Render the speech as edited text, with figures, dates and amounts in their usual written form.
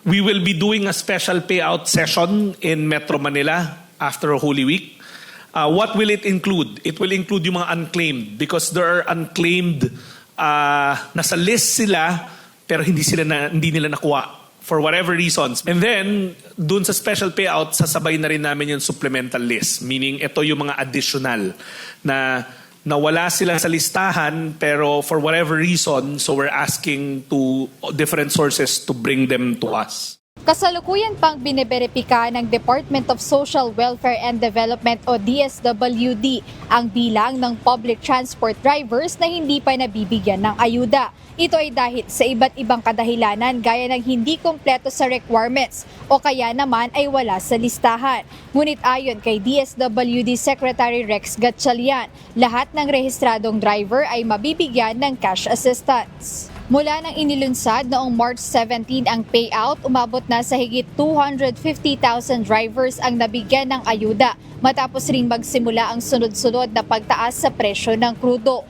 We will be doing a special payout session in Metro Manila after Holy Week. What will it include? It will include yung mga unclaimed because there are unclaimed, nasa list sila pero hindi nila nakuha for whatever reasons. And then, dun sa special payout, sasabay na rin namin yung supplemental list. Meaning, ito yung mga additional na nawala sila sa listahan pero for whatever reason, so we're asking to different sources to bring them to us. Kasalukuyan pang biniberipika ng Department of Social Welfare and Development o DSWD ang bilang ng public transport drivers na hindi pa nabibigyan ng ayuda. Ito ay dahil sa iba't ibang kadahilanan gaya ng hindi kumpleto sa requirements o kaya naman ay wala sa listahan. Ngunit ayon kay DSWD Secretary Rex Gatchalian, lahat ng rehistradong driver ay mabibigyan ng cash assistance. Mula nang inilunsad noong March 17 ang payout, umabot na sa higit 250,000 drivers ang nabigyan ng ayuda matapos ring magsimula ang sunod-sunod na pagtaas sa presyo ng krudo.